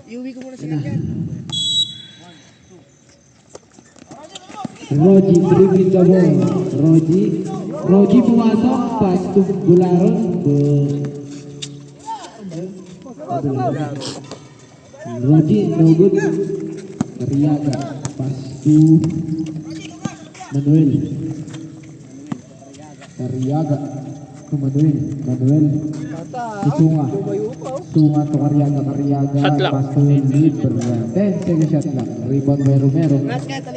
Iuwi ko muna sa ganyan. Roji dribbling the ball. Roji pumasok. Pass to Bularon. Roji no good. Arriaga. Pass to Manuel. Arriaga to Manuel. To Sunga. Sunga to Arriaga. Pass to Liber. 10 second shot clock. Rebound by Romero.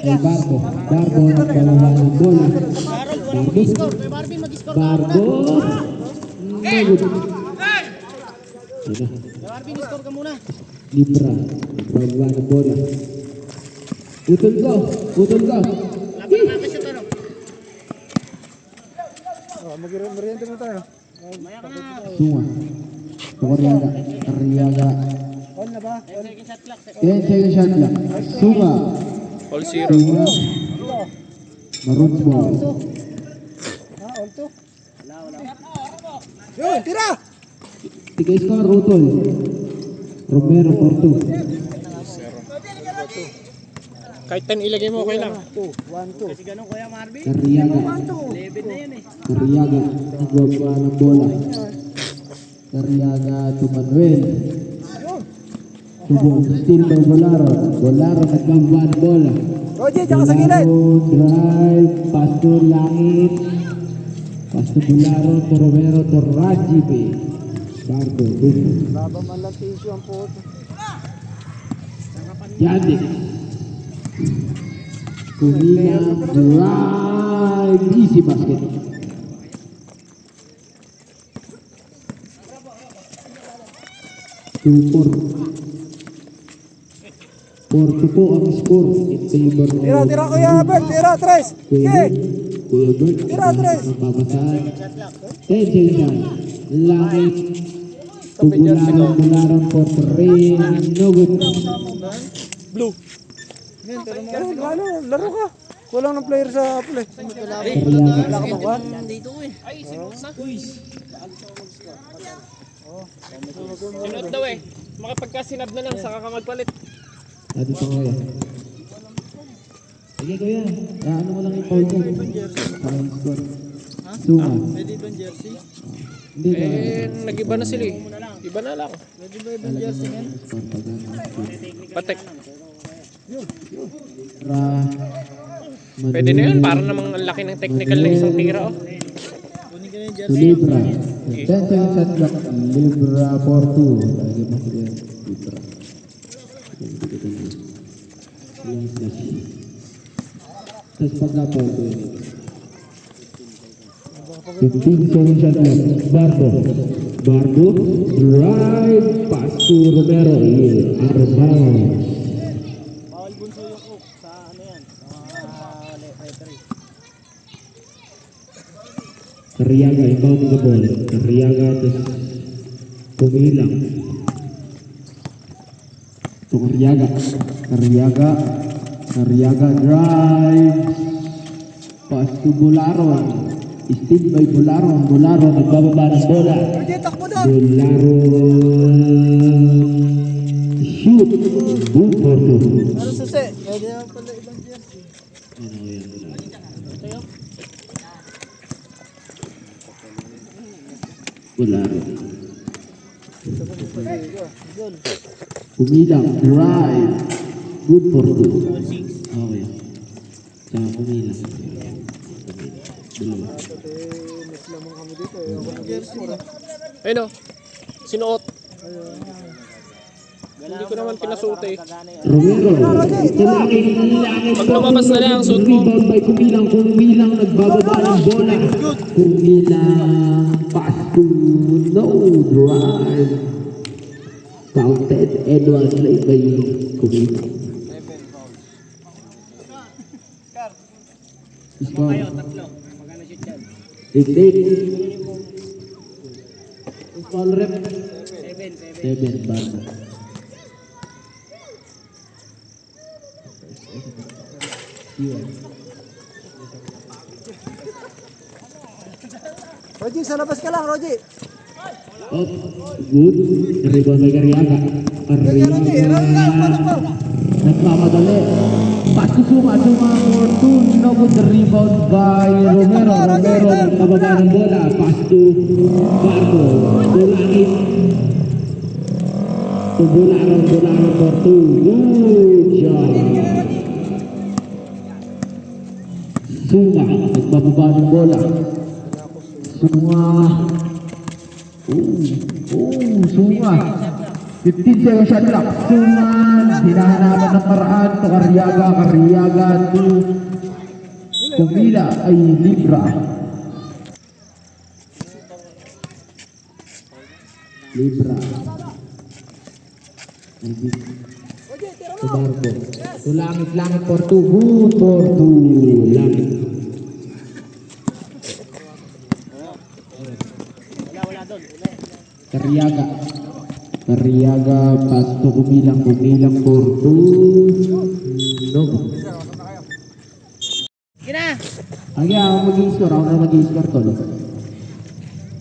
Ay Barbo nagkawawa ng bola. Barbo. Barbie, score ka muna. Libra. Nagkawawa ng bola. Utol ko. Merienda mo tayo. Sunga. Arriaga. On na ba? 10 second shot clock. Sunga. All zero. Maroon ball. On to. Yun, tira! Tiga skor Utol. Romero for 2. Kahit 10 ilagay mo, okay lang. 1-2. Kasi ganun Kuya Marvin. Arriaga. 11 na yan eh. Arriaga. Nagwawa ng bola. Arriaga to Manuel. Subong. Still by Bolaro. Bolaro nagwawa ng bola. Roji, tsaka sa gilid. Drive. Pass to Langit. Pass to Bolaro to Romero to Rajiv. Barbo. Baba man lang tissue ang puto. Yannick. Kumilang drive. Easy basket. Two-four. 4-2 po ang score in favor of Tira Kuya Bert, tira, Tres. Kuya Bert. Tira, Tres. Mababasahan. 10 seconds. Langit. Bularan for 3. No good. Blue. Ano, laro ka. Kulang ng player sa play. Wala ka bang Dito eh. Ay, sinuot na. Sinuot daw eh. Makapagka sinab na lang, saka ka magpalit. Adi pa kuya. Sige kuya. Ano mo lang yung foul ko. Parang score. Sunga. Pwede ba jersey? Hindi ba? Nag-iba na sila eh. Iba na lang. Pwede ba ibang jersey yan? Patek. Pwede na yun, para namang ang laki ng technical na isang tira oh. Kunin ka na yung To jersey. Libra. 10 seconds shot clock. Libra for 2. Lagi mo sige. Libra. Tapos pagka-foul ko yun. 15 seconds shot clock. Barbo. Drive. Pass to Romero. Out of bounds. Bawal bunso yung hook sa ano yan. Referee. Arriaga, inbound the ball. Arriaga, tapos pumilang. To Arriaga drive. Pass to Bularon. Still by Bularon. Nagbababa ng bola. Roji, takbo doon. Shoot. Good for 2. Ano susi? Pwede naman pala ibang jersey. Bularon. Goal. Pumilang. Drive. Good for 2. Okay. Saka pumilang. Dalawa. Miss lamang kami dito. Ako ng jersey. Ayun oh. Sinuot. Hindi ko naman pinasuot eh. Romero. Langit. Pag lumabas na lang ang suot mo. Rebound by Kumilang nagbababa ng bola. Kumilang pass to no drive. Counted and one play by Kumilang. Score. 8-8. Foul rep. 7 Barbo. Roji, sa labas ka lang, Roji. Oh, good. Rebound by Cariaga. Nagmamadali. Pass to Suma for two. No good. Rebound by Romero. Romero nagpababa ng bola. Pass to Barco. Tulangin. To Bularan for two. Good job. Suma nagpababa ng bola. Suma. Suma. 15 seconds shot clock. Suma. Hinahanapan ng paraan to Cariaga. Cariaga to Kumila ay Libra. Libra. To Barco. To langit for two. Good for two. Langit. Cariaga. Cariaga pass to Kumilang for two. No. Ako mag-i-score. Ako na mag-i-score to.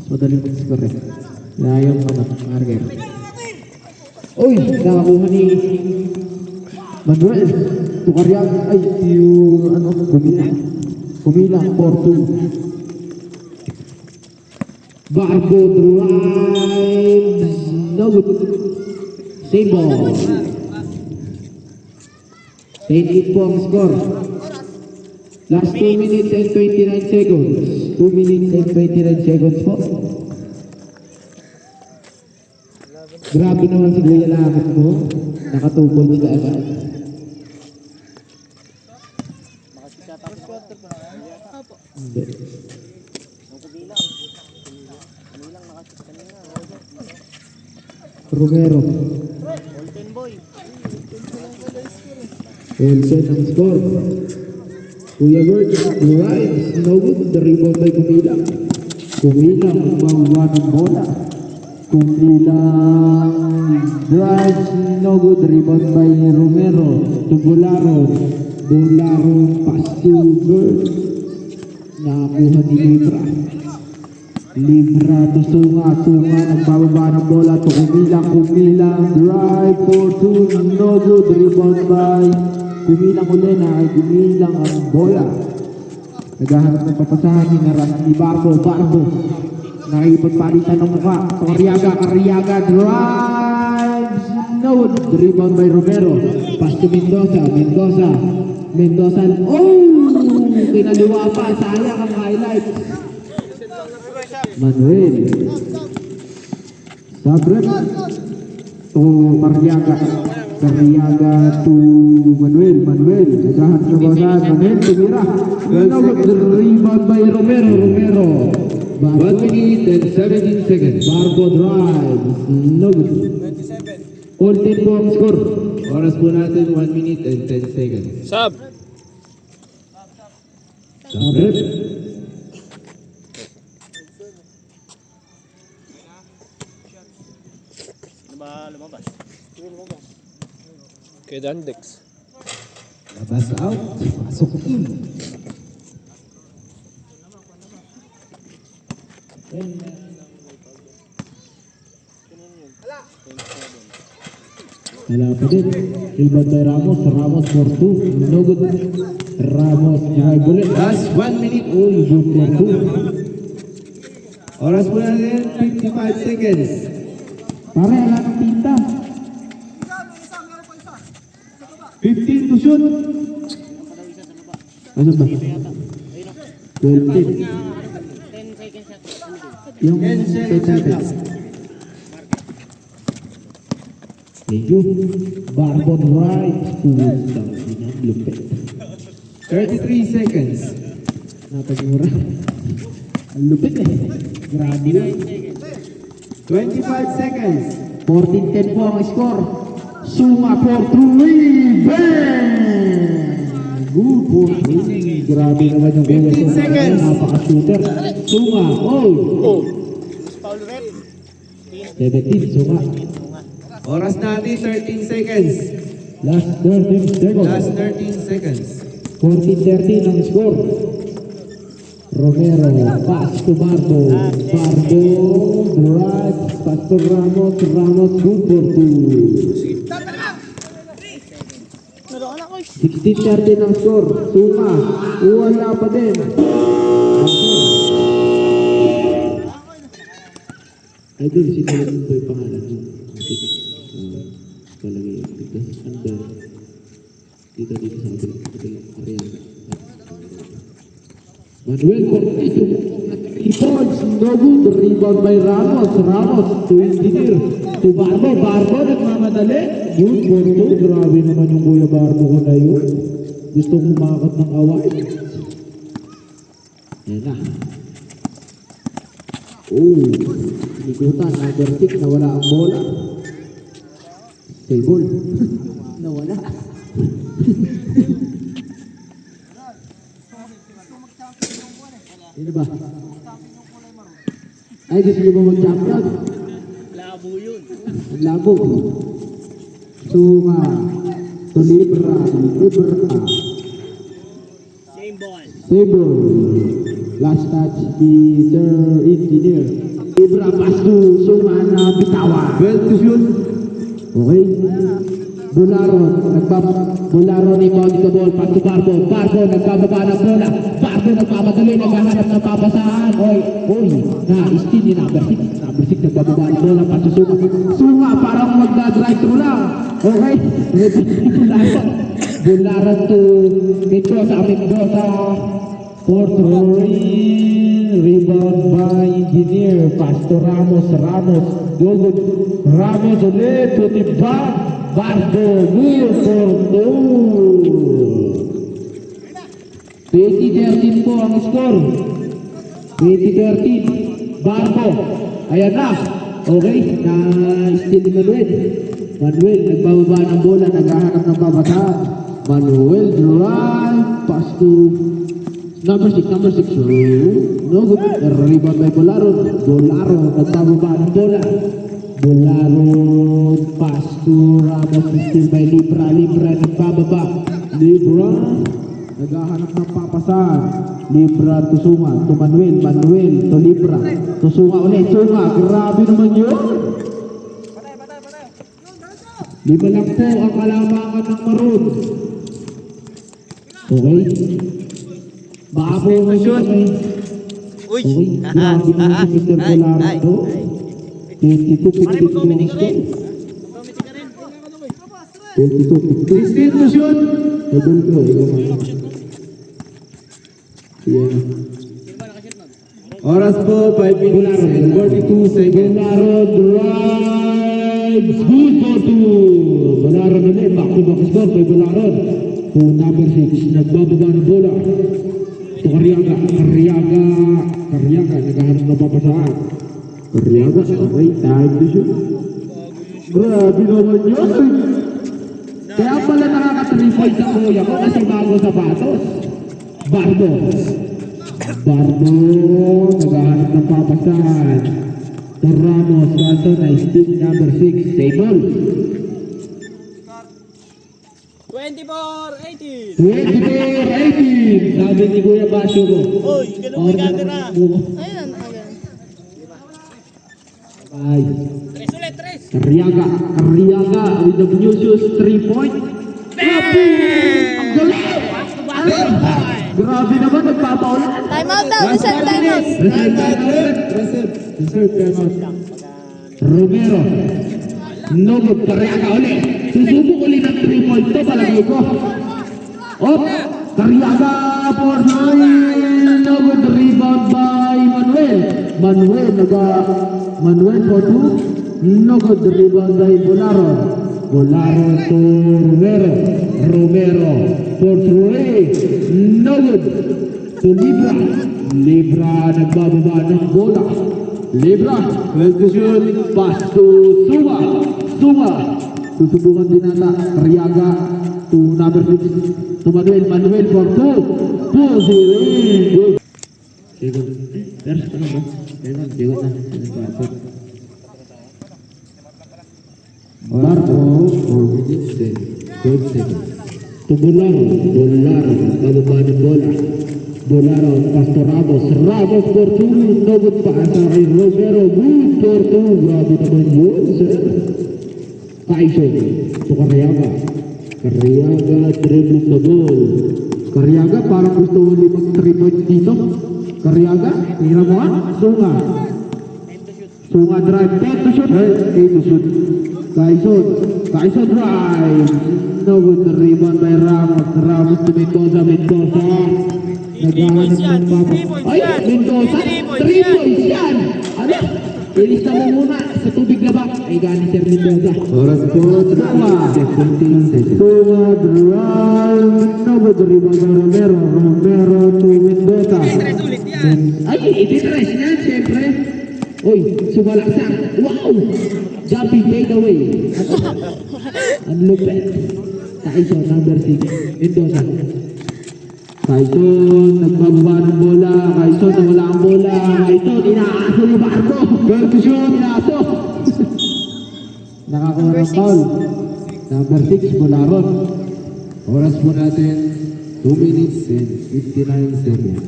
So, dali mag-score eh. Yung marker. Uy! Nakakuha ni Manuel. To Cariaga. Ay, yung Kumilang for two. Barco drives. No good. Same ball. 10-8 po ang score. Last 2 minutes and 29 seconds. 2 minutes and 29 seconds po. Grabe naman si Kuya Langit mo. Naka 2 points ka agad. Hindi. Romero. Olsen ang score. Kuya Bird drives. No good. The rebound by Kumilang. Kumilang mawa ng bola. Kumilang drives. No good. Rebound by Romero. To Bularon. Bularon pass to Bird. Nakakuha ni Libra. Libra to Sunga. Sunga nagbababa ng bola to Kumilang. Kumilang drive for two. No good. Rebound by Kumilang ulit na ay Kumilang ang bola. Naghahanap ng papasahan ni Barco. Barco nakikipagpalitan ng mukha. Cariaga. Cariaga drives. No good. Rebound by Romero. Pass to Mendoza. Mendoza. Oh! Pinaliwa pa. Sayang ang highlights. Manuel. Sabrek to Cariaga. Cariaga to Manuel. Naghahanap na basahan. Manuel tumira. Rebound by Romero. 1 minute and 17 seconds. Barco drives. No good. 27. All 10 po ang score. Oras po natin 1 minute and 10 seconds. Sub. Sabrek. Lumabas. Kay Dandex. Labas out. Pasok in. Wala pa din. Rebound by Ramos. Ramos for two. No good. Ramos drive ulit. Last 1 minute. Oh, good for two. Oras po natin, 55 seconds. Pare, wala ng tinta. 15 to shoot. Ano ba? 12. 10 seconds na. Yung 10 seconds shot clock. Thank you. Barbon right. Puwestang lupit. 33 seconds. Napagmura. Ang lupit eh. Grabe na. 25 seconds. 14-10 po ang score. Suma for three. Bang! Good for three. Grabe naman yung goal. 15 seconds. Napaka-shooter. Suma. Oh! Foul rep. 17. Suma. Oras natin, 13 seconds. Last 13 seconds. Last 13 seconds. 14-13 ang score. Romero, pass to Barbo. Barbo, drive, pass to Ramos. Ramos, good for 2. 16-30 ng score. Suma, wala pa din. Idol, sinabi mo ba yung pangalan mo? Palagay, dito under. Dito sa area. Manuel Cortez, 3 points, no good. Rebound by Ramos. Ramos to engineer. To Barbo. Barbo nagmamadali. Yun, Porto. Grabe naman yung Kuya Barbo ko na yun. Gusto kong umakat ng away. Yan na. Oh, nikutan. Number 6, nawala ang bola. Table. Nawala. Ano ba? Ay, gusto niyo ba mag-champion? Labo yun. Ang labo. Sunga. To Libra. Same ball. Table. Last touch, the third engineer. Libra, pass to Sunga na bitawan. 12 to shoot. Okay. Bularon, Bularon rebound the ball, pass to Barbo. Barbo, nagbababa ng bola. Barbo, nagpapadali, naghahanap ng papasahan. Oy, na-steal ni number 6. Number 6, nagbababa ng bola, pass to Sunga. Sunga, parang magda-drive through lang. Okay. Bularon to Mendoza, fourth rebound by Engineer, pass to Ramos, good. Ramos ulit, to the back. Barbo, good for 2. 20-13 po ang score. 20-13. Barbo. Ayan na. Okay. Na-steal ni Manuel. Manuel, nagbababa ng bola. Naghahanap ng babataan. Manuel, drive. Pass to number 6. No good. Rebound by Bolaro. Nagbababa ng bola. Bolaro, pass to Ramos, still by Libra, nagbababa. Libra, naghahanap ng papasan. Libra to Sunga, to Manuel, to Libra, to Sunga ulit, grabe naman yun. Lima lang po ang kalamangan ng Maroon. Okay? Baka po ngayon ay... Uy! Okay, grabe naman si Mr. Bolaro. 22, 52 score. 16 to shoot. Idol ko. Yan. Oras po, 5 minutes and 42 seconds. Bolaro drives. Good for 2. Bolaro ulit. Back to back score kay Bolaro. To number 6. Nagbababa ng bola. To Karyaga. Naghahanap na papasahan. Karyaga. Okay. Time to shoot. Grabe naman yun. Kaya pala nakaka-3 points sa kuya ko kasi bago sapatos. Barbo, naghahanap ng papasan. To Ramos, kaso na stick number 6, table. 24-18. 24-18, sabi ni Kuya Basyo ko. Uy, ganun may camera. Ayun, agad. Ay, 3 ulit, 3. Karyaga with the Vinicius 3 point. Grabe! Ang galing! Grabe naman, nagpapaulan. Time out daw, reset time out. Reserve time out. Romero. No good, Karyaga ulit. Susubok ulit ng 3 point to, palagay ko. Op! Karyaga for 9. No good, rebound by Manuel. Manuel for 2. No good, rebound by Bolaro to Romero for 3. No good to Libra nagbababa ng bola. Libra, well to shoot, pass to Sunga. Susubukan din nata, Karyaga to number 6, to Manuel for 2. 2-0. There's ano ba? Digot na. Barbo, 4 minutes and 12 seconds. To Bolaro, bababa ng bola. Bularon, Pastor Ramos. Ramos for 2. No good paasa kay Romero. Good for 2. Grabe naman yun, sir. Tyson. To Karyaga. Karyaga, dribbling the ball. Karyaga, parang gusto ulit mag 3 points dito. Karyaga, tira mo ah. Sunga. Sunga drive. 10 to shoot. 8 to shoot. Tyson. Tyson drive. No good. Rebound by Ramos. Ramos to Mendoza. Mendoza. Naghahanap ng papa. Ay, Mendoza. 3 points yan. Ano? Ilista mo muna sa tubig na ba? Ay, gani Sir Mendoza. Oras po, 17 seconds. Sunga drive. No good. Rebound by Romero. Romero to Mendoza. Ay, ititrace niya, siyempre. Uy, sumalaksak. Wow! Jumping fade away. Ang lupet. Tyson, number 6. Mendoza. Tyson, nagbababa ng bola. Tyson, nawala ang bola. Tyson, inaaso ni Barco. Percussion, inaaso. Nakakuha ng foul. Number 6, Bularon. Oras po natin, 2 minutes and 59 seconds.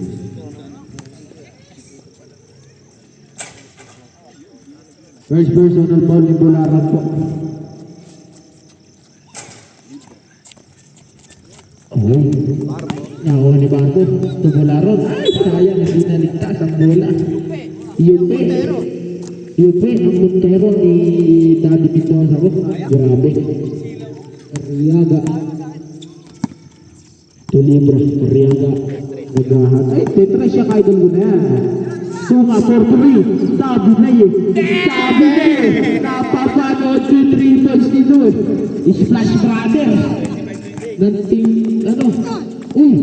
First personal foul ni Bularon po. Okay. Nakuha ni Barco. Ito Bularon. Ay, sayang. Hindi naligtas ang bola. Yupe. Yupe. Ang Montero ni Daddy Mendoza ko. Grabe. Karyaga. Tulibra. Karyaga. Nagahan. Ay, tetra siya kaidol ko na yan. Sunga for 3. Sabi na eh. Sabi na eh. Napapanood yung 3 points dito eh. Splash Brothers. Nanting, ano? Uy!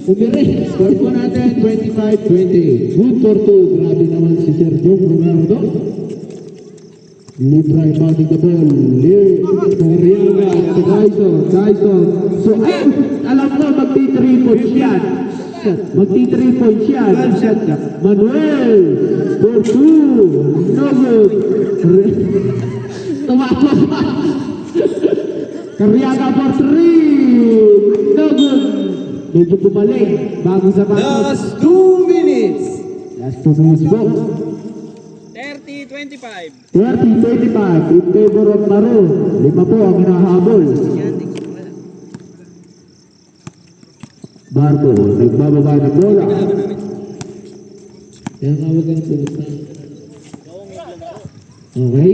Umire. Score po natin, 25-28. Good for 2. Grabe naman si Sergio Romero. Libra mounting the ball. Karyaga. Tyson. So, ay! Alam mo, magti-3 points yan. Magti-3 points yan. Manuel. For 2. No good. Tumakbo pa. Karyaga for 3. No good. Medyo bumalik. Bago sa bago. Last 2 minutes. Last 2 minutes po. 30-25. 30-25. In favor of Maro. 5 po ang hinahabol. Barco. Nagbababa ng bola. Kaya nga huwag ka na pumunta. Okay.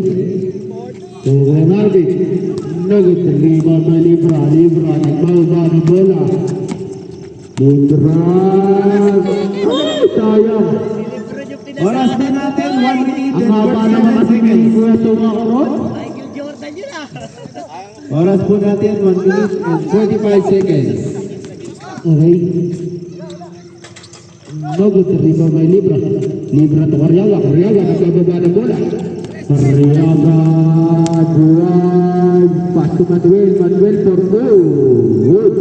So, Ronaldo. Nugget. Rebound by Libra. Nagbababa ng bola. Libra. Ay, sayang. Oras din natin, 1 minute Ang and haba naman 49 kasi ni seconds. Kuya Tunga Oron. Oras po natin, 1 minute and 45 seconds. Okay. Nugget. Rebound by Libra. Libra to Karyaga. Nagbababa ng bola. Karyaga. Drive. Pass to Manuel for 2. Good.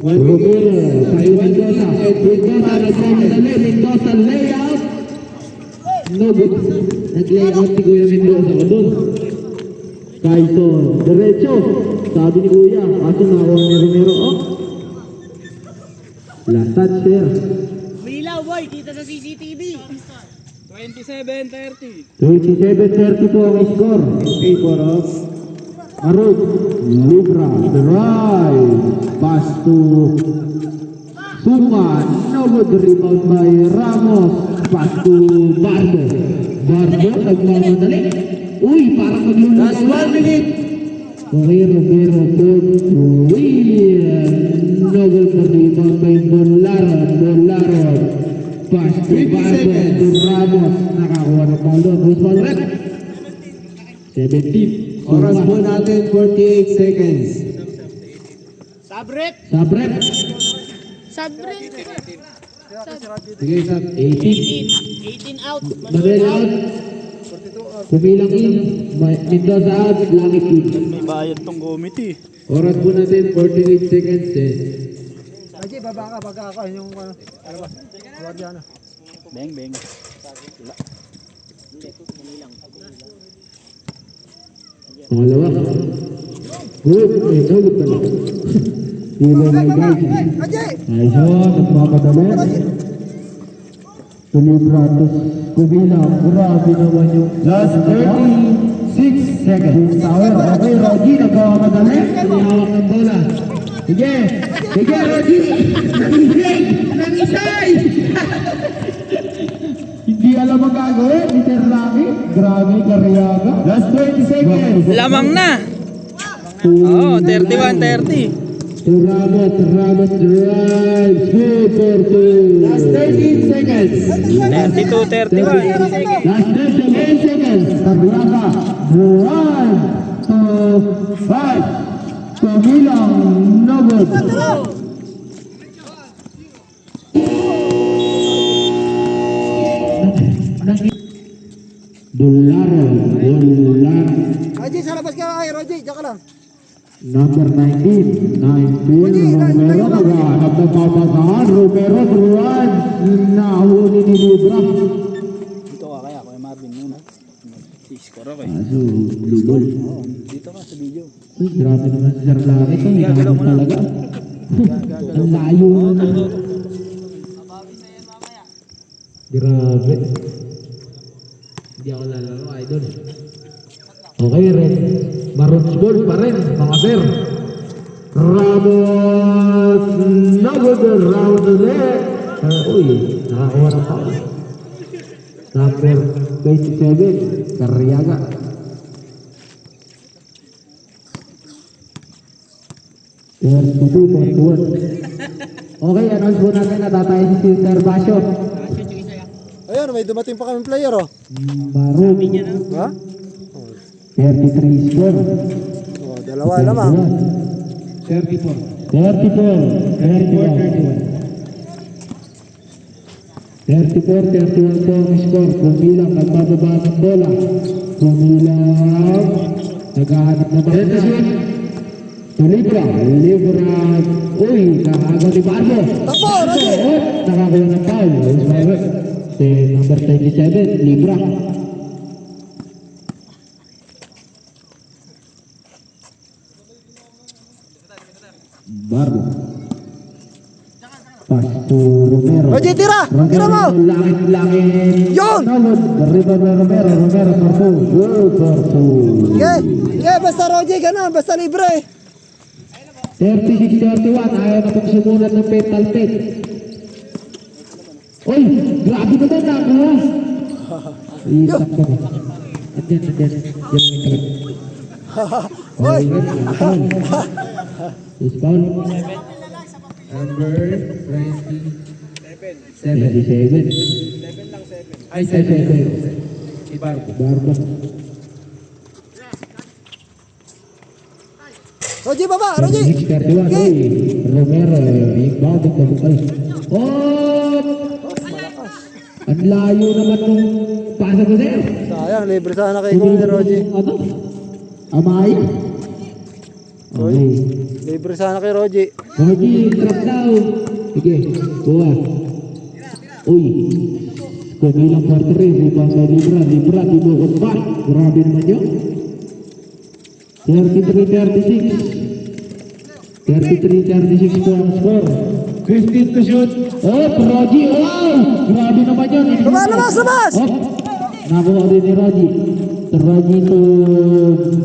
Romero. Tayo Mendoza. Nagmamadali. Mendoza layout. No good. Nag-layout si Kuya Mendoza ko doon. Tyson. Diretso. Sabi ni Kuya. Kaso nakuha ni Romero. Oh. Last touch there. Milaw boy, dito sa CCTV. 27-30. 27-30 po ang score. In favor of Arud. Libra. Drive. Pass to Suman. No good. Rebound by Ramos. Pass to Bardo. Nagmamadali. Uy, parang maglulugaw. last 1 minute. Okay, Romero for 3. No good. Rebound by Bolaron. Pass to 20 Bardo. seconds. To Ramos. Nakakuha ng ball doon. Who's ball rep? 17. Oras po natin, 48 seconds. Sabrep. Sabret. Sabre. Sige, Sab. 18. 18 out. Manuel out. Kumilang in. Mendoza out. Langit in. May bayad tong committee. Oras po natin, 48 seconds din. Lagi, baba ka, pagka ako. Yung ano ba? Guardia na. Beng. Pangalawa. Good. Good pala. Tilo may guys. Nice one, nagmamadali. Tulibratos, kubilang, grabe naman yung last 36 seconds. Tower, okay, Rogi, nagmamadali. Pinahawak ng bola. Sige, sige, Rogi. Nangisig, nangisay. Hindi alam ang gagawin, Peter Rami. Grabe, Karyaga. Last 20 seconds. Lamang na. Oo, 31-30. Ramat drives. Good for two. Last 13 seconds. 32-31. Last 10 seconds. Karyaga. 1, 2, 5. Kumilang nabot. Dolaro. Roji, sa labas ka ay, Roji, diyan ka lang. Number 19, Romero, naghahanap ng papagaan, Romero, Ruan, nahuli ni Libra. Dito ka kaya, Kuya Marvin muna. Si-score ako Kaso, lubol. Dito ka sa video. Uy, grabe naman si Sir Laki ito, naghahanap talaga. Ang layo na. Grabe. Hindi ako lalaro, idol. Okay, red. Maroons ball pa rin, mga sir. Ramos, nagod round ulit. Uy, nakakuha ng foul. Number 27, Karyaga. Okay, announce po natin na tatay si Sir Basyo. Ayun, may dumating pa kaming player, oh. Maroon. Ha? 33 score. Oh, dalawa lamang. 34, 31 po ang score. Kumilang, nagbababa ng bola. Kumilang, naghahanap na bola. Libra. Uy, nakagaw ni Barbo. Tapo, Roji! Nakakuha ng foul. Si number 27, Libra. Barbo. Pass to Romero. Roji, tira! Tira mo! Langit. Yun! Tawad. Arriba na Romero for two. Good for two. Okay, basta Roji, gano'n, basta libre. 36-31. Ayaw na pong sumunod ng penalty pit. Uy, grabe naman nakuha. Isak ko. Andyan. Yan may trip. Hoy! Is foul. Number 77. Ay, 7. Ibarbo. Barbo. Roji, baba! Roji! 36-31. Uy, Romero. Inbound ang kabukay. Oh! Ang layo naman nung pasa ko sa'yo. Sayang, libre sana kay Kuya ni Roji. Ano? Amay? Okay. Libre sana kay Roji. Roji, trap daw. Sige, kuha. Uy. Kumilang 43. Rebound sa Libra. Tibukot pa. Grabe naman yun. 33-36. 33-36 po ang score. 15 to shoot. Oh, Roji. Wow! Grabe naman yun. Labas! Oh, nakuha rin ni Roji. Roji to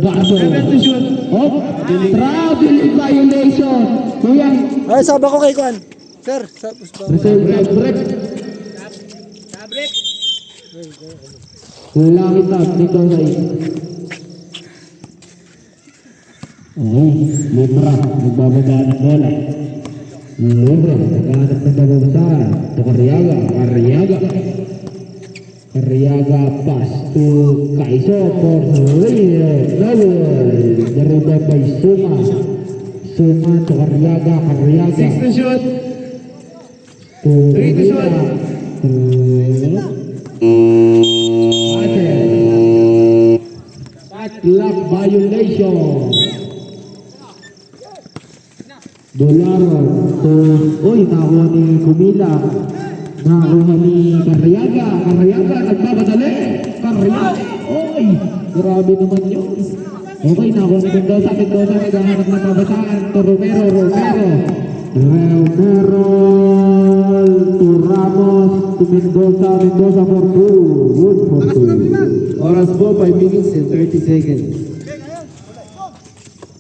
Barbo. 7 to shoot. Oh, traveling violation. Kuya, Ay, saba ko kay Kuan. Sir, reserve break. Tabret. Wala kita, dito sa iyo. Okay, Libra, nagbababa ng bola. Libra, naghahanap ng babasahan. Ito Karyaga, pass to Kaiso for Lowell. Narubay by Suma to Karyaga. 6 to shoot. 3 to shoot. Clock violation. Dolaro to, uy, nakuha ni Kumila. Nakuha ni Karyaga, nagmamadali. Karyaga, uy, grabe naman yun. Okay, nakuha ni Mendoza, naghahanap ng mabasaan to Romero to Ramos, to Mendoza for 2, good for 2. Oras po 5 minutes and 30 seconds.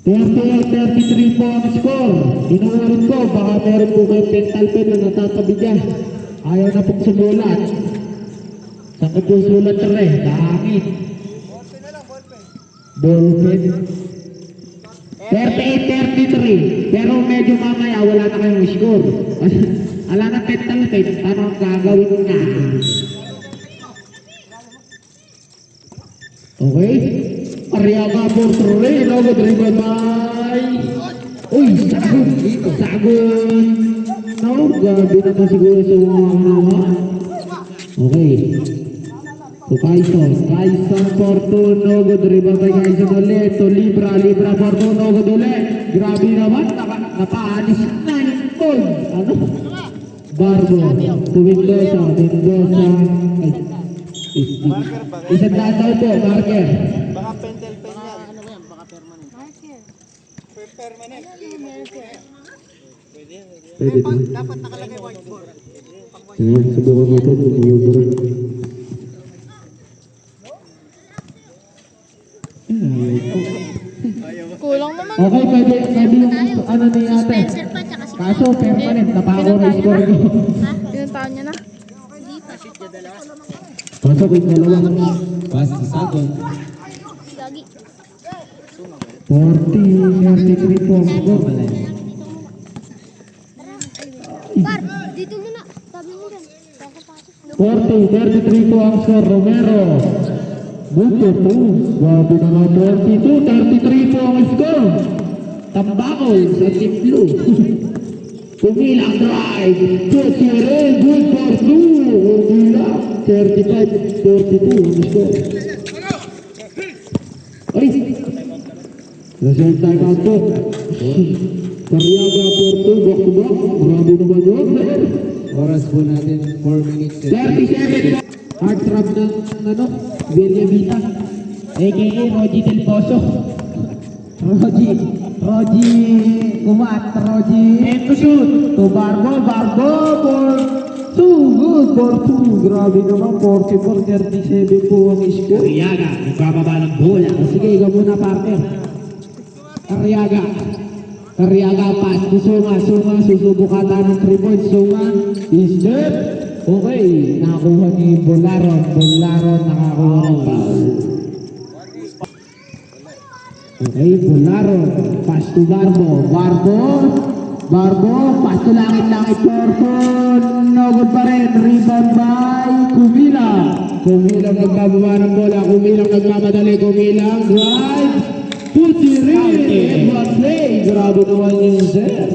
38-33 po ang score. Inuulit ko, baka meron po kayong pental pen na natatabi dyan. Ayaw na pong sumulat. Saan ko po sulat dahangin. Ballpen. 38-33. Pero medyo mamaya wala na kayong score. Wala na pental pen. Paano ang gagawin nga? Okay? Arriaga for 3. Logo driven by... Uy, sagun. No, gabi na to siguro sa mga okay. To Kaison for 2. Logo driven by Kaison ulit. To Libra for 2. Logo ulit. Grabe naman, napaalis na yung goal. Ano? Barbo. To Mendoza. Ay, isang tataw po, marker. Baka pentel pen yan. Ano yan? Baka permanent. Permanent. Pwede din. Dapat nakalagay whiteboard. Ayan, subukan natin kung bumubura. Kulang naman. Okay, pwede yung ano ni ate. Spencer pa, tsaka si Kaso, permanent, napako na Pinuntahan score niya ko. Ha? Pinuntahan niya na? Pasok yung dalawa. Pass to Sagon. Gagi. 40-33 po ang score. Par, dito muna. Tabi mo dyan. Kakapasok. 40-33 po ang score. Romero. Buto po. Grabe na nga 42-33 po ang score. Tambakol sa Team Blue. Kumilang drive. Gutierrez, good for 2. Kumilang 35-42 ang score. Ay! Reserve time out po. Carriaga for 2, back to back. Grabe naman yun, sir. Oras po natin 4 minutes and 37 po. Hard trap ng Villavita. A.K.A. Rogy Del Pozo. Rogy Kumat. Rogy and to shoot. To Barbo for 2. Good for 2. Grabe naman. 44-37 po ang score. Carriaga, nagbababa ng bola. Sige, ikaw muna, partner. Carriaga pass to Sunga, susubukatan ng 3 points. Sunga is there. Okay, nakakuha ni Bolaron nakakuha ng foul. Okay, Bolaron, pass to Barbo, pass to langit Porton, no good pa rin, rebound by Kumilang nagbababa ng bola, Kumilang nagmamadali, drive, puti rin, Edward play, grabe naman yun, sir.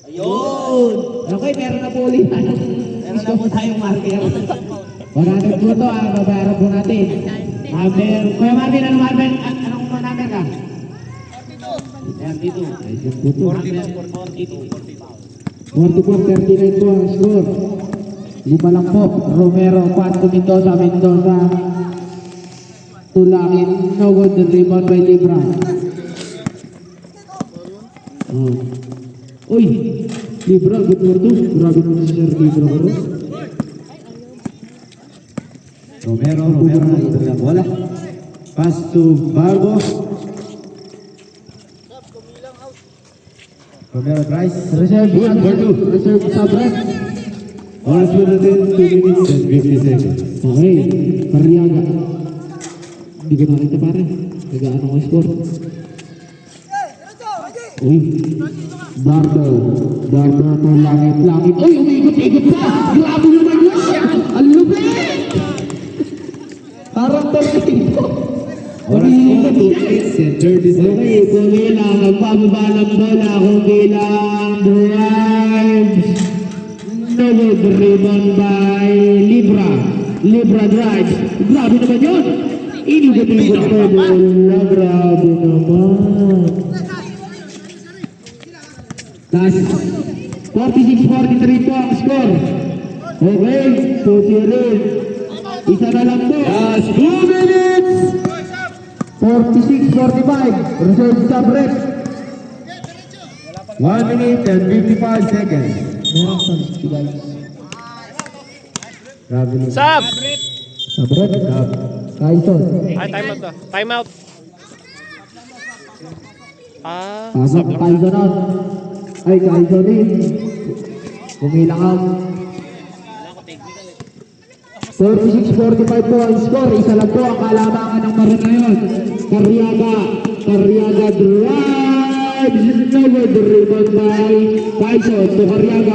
Ayun! Okay, meron na po ulit. Meron na po tayong marker. 100 po ito, babayaran po natin. Kuya Marvin, anong number ka? 32. 44-39 po ang score. 5 lang po. Romero, pass to Mendoza. Tulangin, no good, rebound by Libra. Uy, Libra, good for 2. Grabe naman si Sir Libra ko. Romero, ito na bola. Pass to Barbo. Romero tries. Reserve sub-rep. Oras po natin 2 minutes and 50 seconds. Okay, Carriaga. Hindi ko nakita pare. Nagaan ako score. Uy, Barbo to langit. Uy, umikot pa. Grabe naman yun. Ang lupit. Parang tornado. Oras po 2 minutes and 30 seconds. Okay, Kumilang, nagpababa ng bola, Kumilang, drives. No good, rebound by Libra drives. Grabe naman yun. Inigot po bola, grabe naman. Last, 46-43 po ang score. Okay, susunod. Isa na lang po. Last 2 minutes. 46-45. Reserve stop rep. 1 minute and 55 seconds. Meron sa guys. Grabe na. Sab! Stop rep. Tyson. Ay, time out na. Time out. Ah, Pasok Tyson out. Ay, Tyson in. Kumilang out. 46-45 po ang score. Isa lang po ang kalamangan ng Maroon ngayon. Carriaga drives nowhere. The rebound by Tyson to Carriaga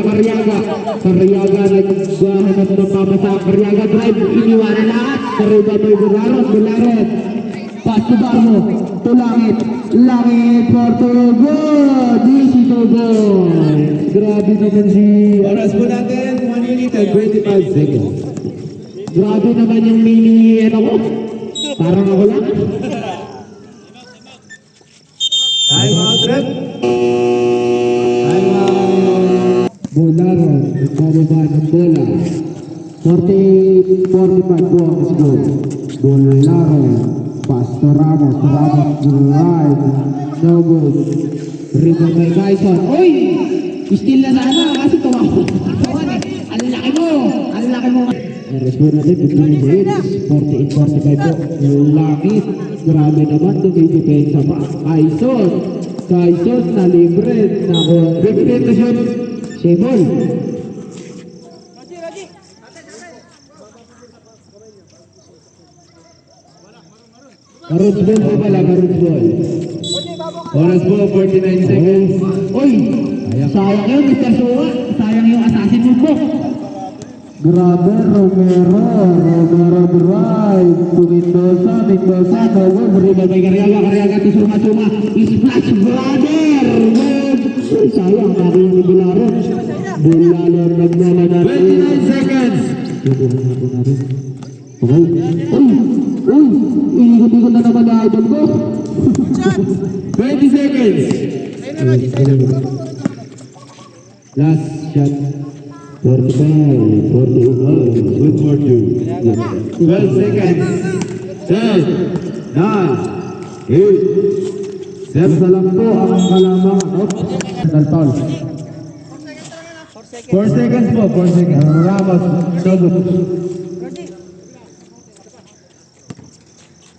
naghahanap ng pamasa. Carriaga drive, iniwanan lahat. The rebound by Bularon. Pass to Barmo, to Langit for Tugo. Easy Tugo. Grabe naman si... Oras po natin, 1 minute and 25 seconds. Grabe naman yung mini, ano ko. Parang ako lang. Time out, rep. Time out. Bularon, nagbababa ng bola. 45 po ang score. Bularon, pass to Ramos drive. No good. Rebound by Tyson. Uy! Steal na sana kasi tumawa. Ang laki mo. Respond natin, 48-45 po. Langit. Grabe naman, dumidepensa pa. Tyson na libre. Nako, 15 na shot. Sebol. Maroons ball po pala, Maroons ball. Oras po, 49 seconds. Uy! Sayang yun, Mr. Suwa. Sayang yung assassin mo. Grabe, Romero drive to Mendoza, no good. Rebound by Carriaga to Suma. Splash, brother! Sayang, narin ni Bularon. Bularon nagnala natin. 29 seconds. Uy! Ikot-ikot na naman na idol ko. 20 seconds. Last shot. 45, 48. Good for you. 12 seconds. 10, 9, 8, 7. Isa lang po ang kalamangan. Daltol. 4 seconds po, 4 seconds. Ramos, Sogut.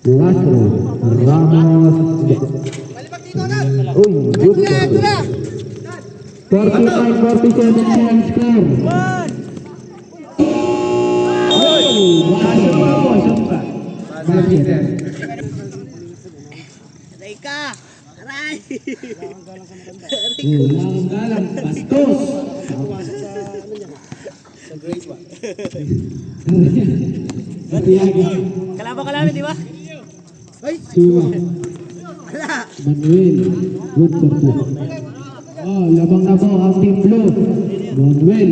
Lastro, Ramos. Uy, good. 45-47 ang score. Galang, bastos. Kalaban ka namin, di ba? Suma. Manuel, good for two. Oh, labang na po ang Team Blue. Manuel.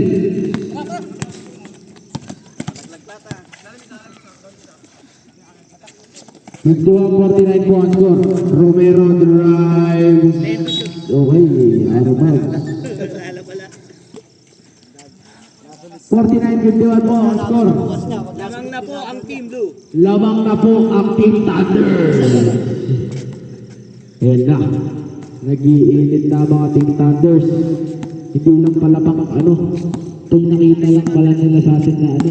Nagduwa 49 po ang score. Romero drives. Okay, Arabag. 49-51 po ang score. Lamang na po ang Team Blue. Lamang na po ang Team Thunder. Ayan na. Nag-iinit na mga Team Thunders. Hindi lang pala pang ano. Itong nakita lang pala nila sa atin na ano.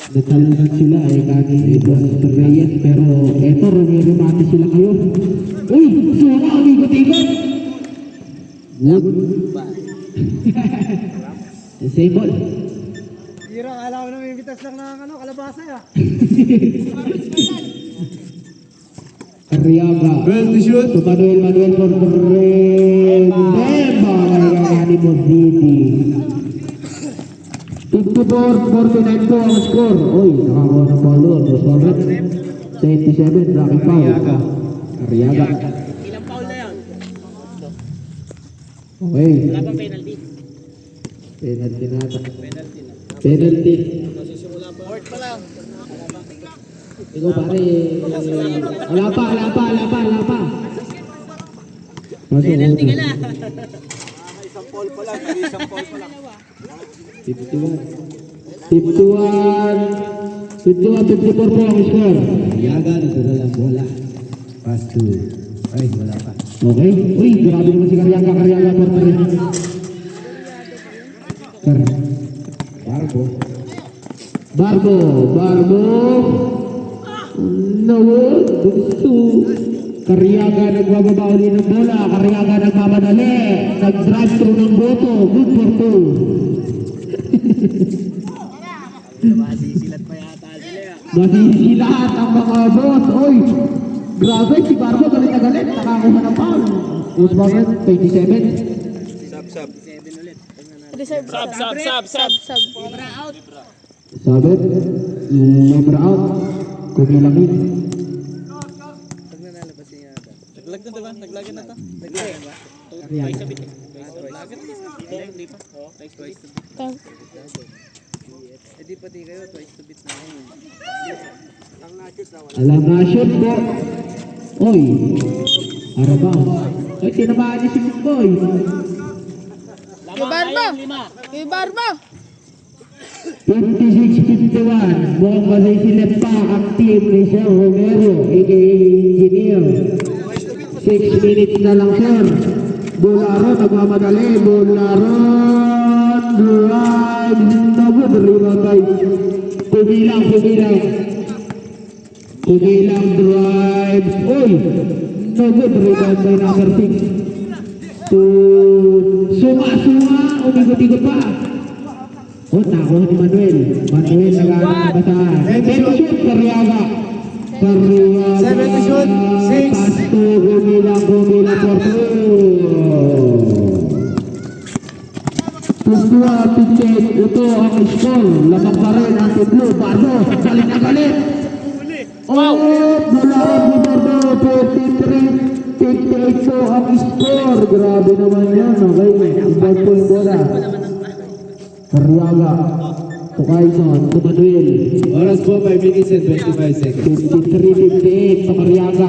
Natalunan sila eh kanina Mr. Reyes. Pero eto, rumimati sila kayo. Uy! Sura! Umigot-igot! Good. Same ball. Hira, alam ko na may bitas lang ng kalabasa ya. Carriaga. Well to shoot. To Manuel for the red. Bemba! Nagkakani mo Didi. 54-49 po ang score. Uy, nakakuha ng ball doon. Solid. 27, Rocky foul. Carriaga. Ilang foul na yan? Okay. Wala pa penalty. Penalty nata. Penalty. Fourth pa lang. Ikaw pare. Wala pa. Pasok. Penalty ka na. 54 po ang score. Karyaga, nagdala ng bola. Pass to. Ay, wala pa. Okay. Uy, grabe naman si Karyaga. Karyaga, porter. Barbo. Barbo. No, gusto. Karyaga nagbababa ulit ng bola. Karyaga nagmamadali. Nag-drive through ng boto. Good for two. Masisilat ang mga boss. Oy, grabe si Barbo galit na galit. Nakakuha ng foul. Usman 27. Reserve. Sub. Sabit. Libra out. Kumilangin. Naglagan na to. Karyaga. Alam na shoot po. Oy. Arabaw. Ay, tinamaan niya si Boy. Kay Barba. 56-51. Mukhang masisilip pa ang team ni Sir Romero, aka Engineer. 6 minutes na lang, sir. Bularo, nagmamadali. Bularo. Drive. Nabud. Rebound by. Kumilang. Kumilang drive. Uy. Nabud. Rebound by number 6. Suma. Umigot-igot pa. Oh, nakuha ni Manuel. Manuel nag-aaral na basahan. Pero shoot, Karyaga. 7 shoot, 6. Pasto, gumilang for 2. Tuswa, Pinchet. Ito ang score. Lamang pa rin ang Tiblo. Barbo, galit na galit. Oh, mula ni Barbo. 53-58 po ang score. Grabe naman yan. Okay, ibang po yung bola. Karyaga, Tukaison, Manuel. Oras po, 5 minutes and 25 seconds. 53-58 sa Karyaga.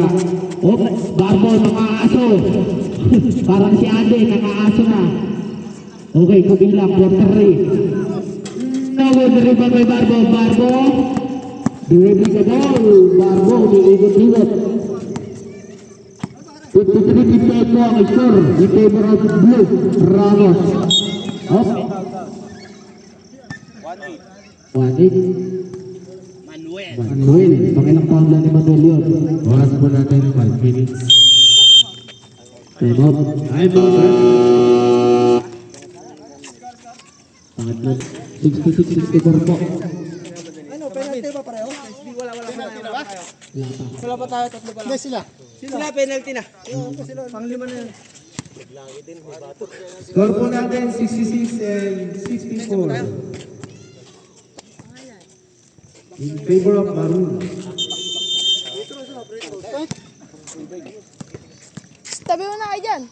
Oh, Barbo, nakaaso. Parang si Ade, nakaaso na. Okay, kubilang, 43. Nawad rin ba kay Barbo? Delivery ka ball. Barbo, umiigot-igot. 53-58 po ang score. In favor of Blue, Ramos. Okay. 1-8. Manuel. Pakilang pound lang ni Manuel yun. Oras po natin, 5 minutes. Time out. Time out. Pangatlo. 66-64 po. Ano, penalty ba pareho? Wala pa tayo, tatlo pa lang. Hindi sila. Sila penalty na. Panglima na yan. Score po natin, 66 and 64. In favor of Maroon. Tabi mo na kayo dyan.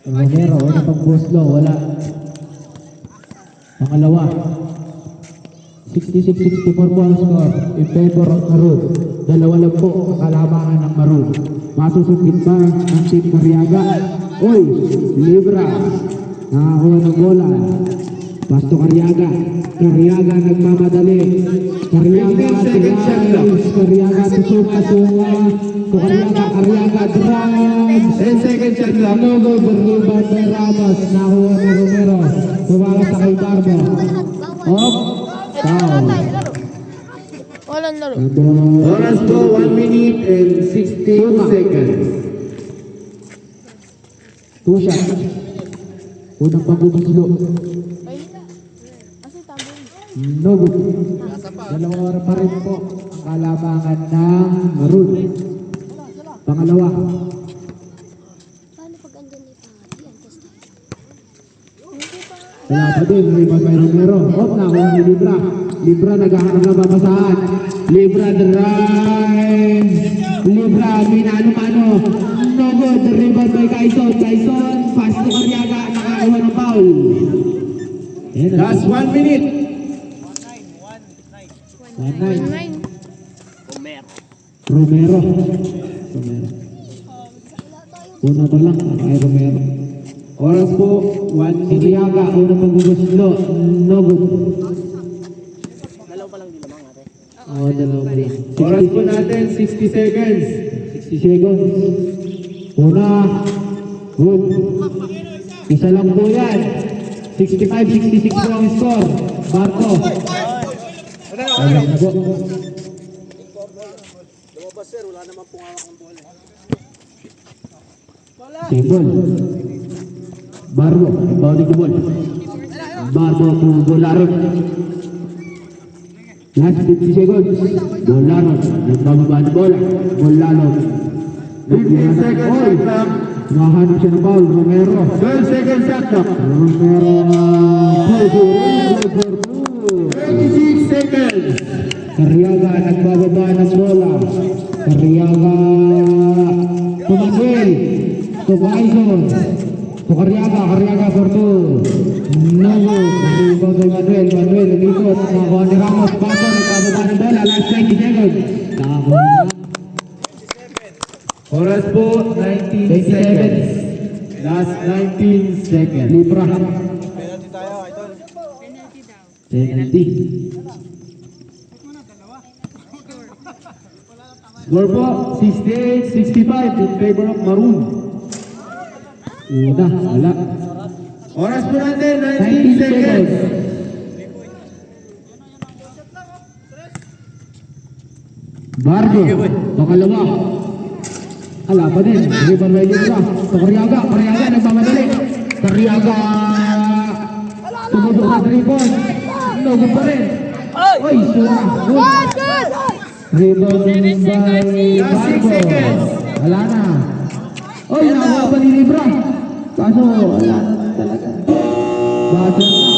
Romero, wala pang Boslo, wala. Pangalawa. 66-64 po ang score. In favor of Maroon. Dalawa lang po ang kalamangan ng Maroon. Masusungkit ba ang team Karyaga? Uy, Libra. Nakakuha ng bola. Pasto Karyaga. Karyaga nagmamadali. Karyaga drives. Karyaga tusunga. Karyaga drives. 10 seconds shot lang. No go, berlibat by Ramos. Nakuha ni Romero. Tumala sa kay Barbo. Op. Foul. Walang laro. Oras po, 1 minute and 16 seconds. 2 shots. Unang pagbumuslo. Asa tabi? No good. Dalawang oras pa rin po ang kalamangan ng Maroon. Pangalawa. Paano pag andun na yung antes tayo? Wala pa din. Rebound by Romero. Op, nakuha ni Libra. Libra naghahanap na babasahan. Libra drive. Libra minano-mano. No good. Rebound by Kaison. Kaison. Pass to Karyaga. Nakakuha ng foul. Last 1 minute. 1-9. Romero. Una pa lang kay Romero. Oras po, 1 minute. Karyaga, unang magbubuslo. No good. Dalaw pa lang di lamang ate. Oo, dalawa pa lang. Oras po natin, 60 seconds. 60 seconds. Una. Good. Isa lang po yan. 65-66 po ang score. Marco. Alam na po. Lumabas sir, wala naman pong hawak ng bola. Table. Barbo. Bawal ko ball. Barbo po Bolaron. Last 50 seconds. Bolaron. Nagbababa na bola. Bolaron. 15 seconds lang. Mahanap siya ng ball. Romero. 12 seconds shot clock. Romero. 26 seconds. Karyaga nagbababa ng bola. Karyaga Tumanuel. Tumaison. Karyaga for two. Nogo. Rebound kay Manuel. Manuel umikot. Nakakuha ni Ramos. Bato. Nagbababa ng bola. Last 20 seconds. Nakakuha na. Oras po, 19 seconds. Last 19 seconds. Libra. Penalty tayo, idol. Penalty. Score po, 68-65 in favor of Maroon. Una. Wala. Oras po natin, 19 19 seconds. Bardo. Pakalawa. Ala pa din. River Valley pa. Karyaga. Karyaga. Nagmamadali. Karyaga. Tumubok na 3 points. Nogo pa rin. Oy, sura. Good. Rebound by Last 6 Bardo. seconds. Wala na. Oy, nakuha pa ni Libra. Kaso, wala na talaga. Buzzer